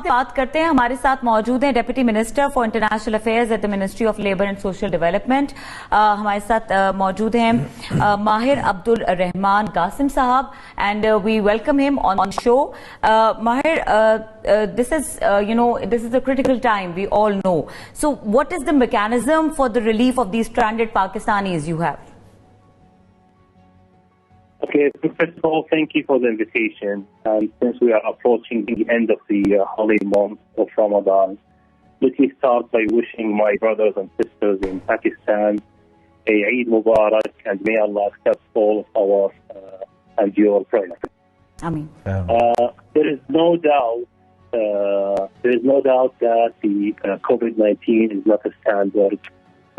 बात करते हैं। हमारे साथ मौजूद हैं deputy minister for international affairs at the ministry of labour and social development. हमारे साथ मौजूद हैं माहिर अब्दुल रहमान कासिम साहब and we welcome him on show. Maher, this is a critical time, we all know. So what is the mechanism for the relief of these stranded Pakistanis you have? Okay, first of all, thank you for the invitation. And since we are approaching the end of the holy month of Ramadan, let me start by wishing my brothers and sisters in Pakistan a Eid Mubarak, and may Allah accept all of our and your prayers. Ameen. There is no doubt that the COVID-19 is not a standard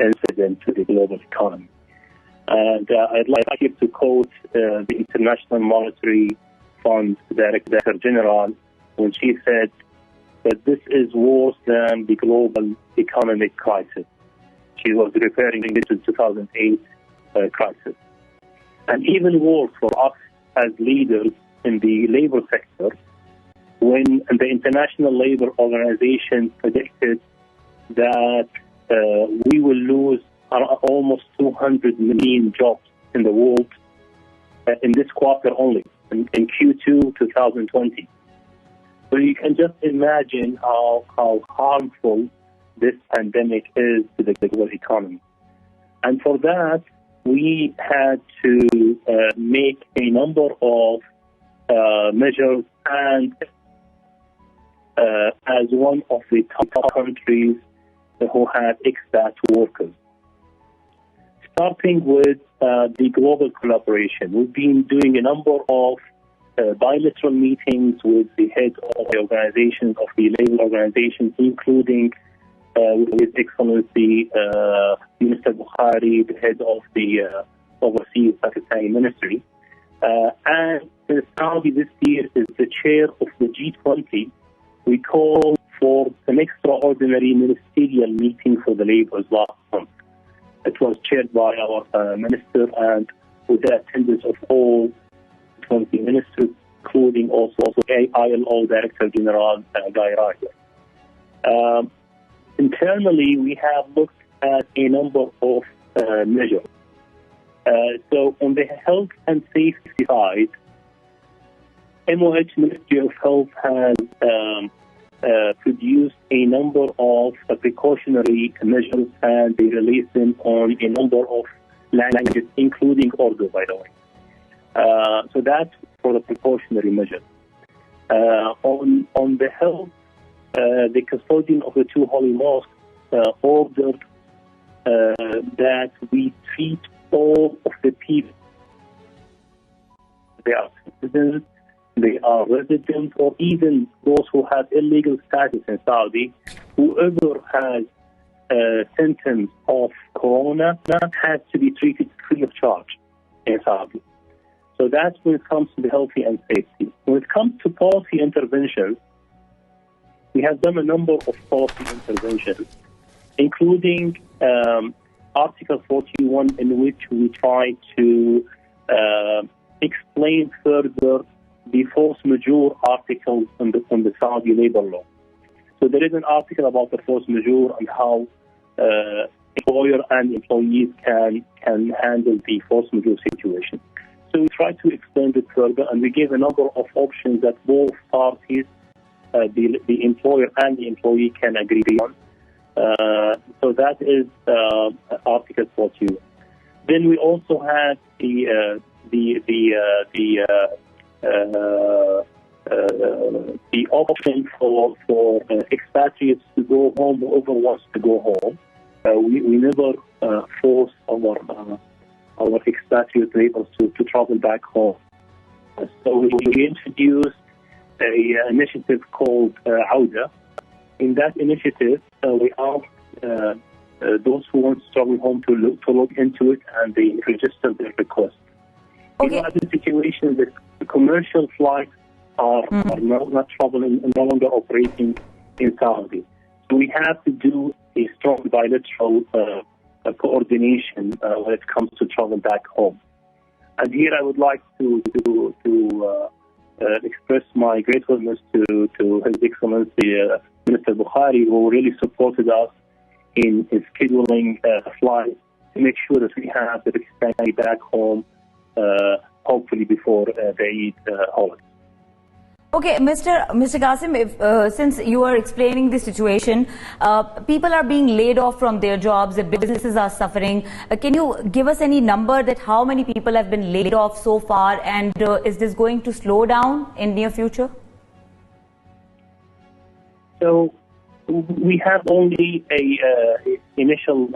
incident to the global economy. And I'd like you to quote the International Monetary Fund Director General when she said that this is worse than the global economic crisis. She was referring to the 2008 crisis. And even worse for us as leaders in the labor sector, when the International Labour Organization predicted that we will lose almost 200 million jobs in the world in this quarter only, in Q2 2020. So you can just imagine how harmful this pandemic is to the global economy. And for that, we had to make a number of measures, and as one of the top countries who have expat workers. Starting with the global collaboration, we've been doing a number of bilateral meetings with the heads of the organizations, of the labor organizations, including with His Excellency Minister Bukhari, the head of the overseas Pakistani ministry. And Saudi this year is the chair of the G20. We called for an extraordinary ministerial meeting for the laborers last month. It was chaired by our minister and with the attendance of all 20 ministers, including also ILO Director General Guy Ryder. Internally, we have looked at a number of measures. So on the health and safety side, MOH Ministry of Health has produced a number of precautionary measures, and they released them on a number of languages, including Urdu, by the way. So that's for the precautionary measures. On the health, the custodian of the two holy mosques ordered that we treat all of the people. They are citizens, they are residents, or even those who have illegal status in Saudi. Whoever has symptoms of corona has to be treated free of charge in Saudi. So that's when it comes to the healthy and safety. When it comes to policy interventions, we have done a number of policy interventions, including Article 41, in which we try to explain further the force majeure articles on the Saudi labor law. So there is an article about the force majeure and how employer and employees can handle the force majeure situation. So we try to explain it further, and we gave a number of options that both parties, the employer and the employee, can agree on. So that is Article 42. Then we also had the option for expatriates to go home, whoever wants to go home. We never force our expatriate laborers to travel back home. So we introduced an initiative called Auda. In that initiative, we asked those who want to travel home to look into it, and they register their request. Okay. You know, the situation that the commercial flights are not traveling and no longer operating in Saudi. So we have to do a strong bilateral coordination when it comes to travel back home. And here I would like to express my gratefulness to His Excellency Minister Bukhari, who really supported us in scheduling flights to make sure that we have the Pakistani back home, hopefully before the Eid holiday. Okay, Mr. Qasim, since you are explaining the situation, people are being laid off from their jobs, their businesses are suffering. Can you give us any number that how many people have been laid off so far, and is this going to slow down in near future? So we have only initial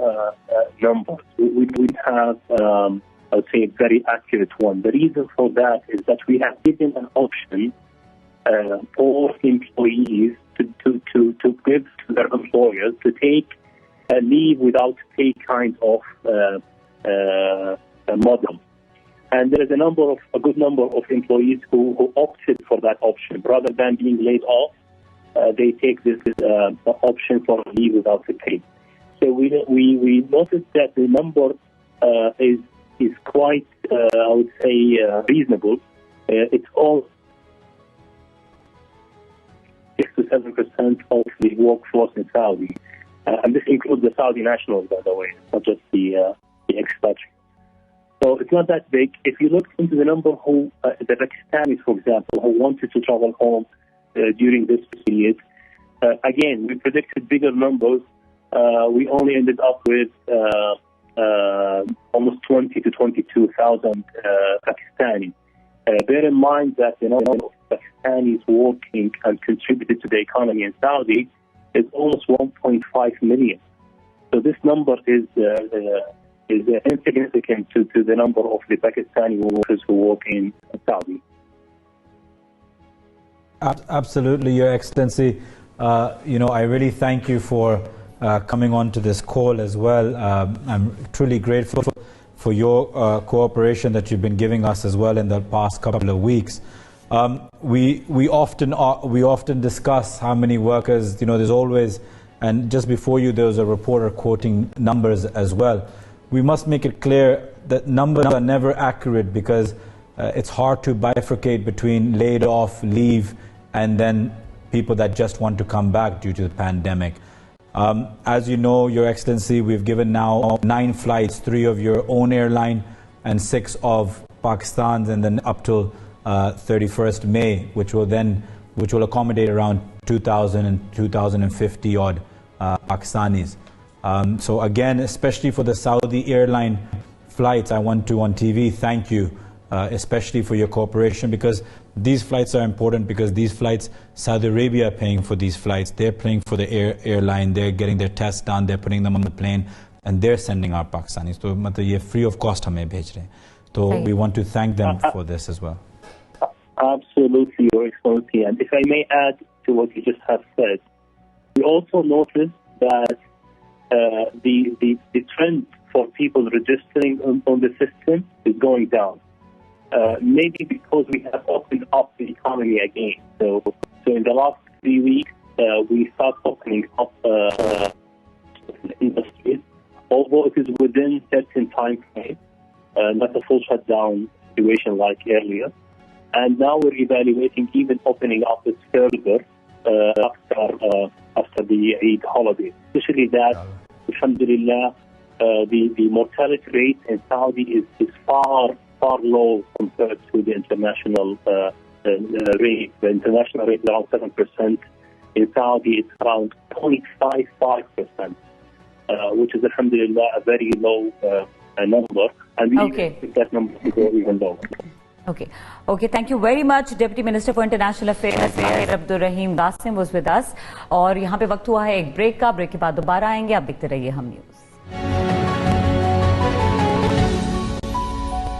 numbers. We have, I would say, a very accurate one. The reason for that is that we have given an option for employees to give to their employers to take a leave without pay kind of model. And there is a good number of employees who opted for that option. Rather than being laid off, they take this option for leave without the pay. So we noticed that the number is quite, I would say, reasonable. It's all 6 to 7% of the workforce in Saudi, and this includes the Saudi nationals, by the way, not just the expatriates. So it's not that big. If you look into the number who the Pakistanis, for example, who wanted to travel home during this period, again, we predicted bigger numbers. We only ended up with almost 20 to 22,000 Pakistanis. Bear in mind that the number of Pakistanis working and contributed to the economy in Saudi is almost 1.5 million. So this number is insignificant to the number of the Pakistani workers who work in Saudi. Absolutely, Your Excellency. I really thank you for coming on to this call as well. I'm truly grateful for your cooperation that you've been giving us as well in the past couple of weeks. We often discuss how many workers, there's always, and just before you there was a reporter quoting numbers as well. We must make it clear that numbers are never accurate, because it's hard to bifurcate between laid off, leave, and then people that just want to come back due to the pandemic. As you know, Your Excellency, we've given now 9 flights, 3 of your own airline and 6 of Pakistan's, and then up till 31st May, which will accommodate around 2,000 and 2,050 odd Pakistanis. So again, especially for the Saudi airline flights, I want to on TV thank you, especially for your cooperation, because these flights are important, because these flights, Saudi Arabia are paying for these flights. They're paying for the airline. They're getting their tests done. They're putting them on the plane, and they're sending our Pakistanis. So, ये free of cost हमें भेज रहे हैं. So we want to thank them for this as well. Absolutely, Your Excellency. And if I may add to what you just have said, we also noticed that the trend for people registering on the system is going down. Maybe because we have opened up the economy again. So in the last 3 weeks, we start opening up industries, although it is within certain time frame, not a full shutdown situation like earlier. And now we're evaluating even opening up this further after the Eid holiday. Especially that, alhamdulillah, the mortality rate in Saudi is far low compared to the international rate. The international rate is around 7%. In Saudi, it's around 0.55%, which is, alhamdulillah, a very low number. And we expect that number to go even lower. Okay. Thank you very much. Deputy Minister for International Affairs, Maher Abdulrehman Qasim was with us. और यहाँ पे वक्त हुआ है एक break का. Break के बाद दोबारा आएंगे. आप देखते रहिए हम न्यूज़.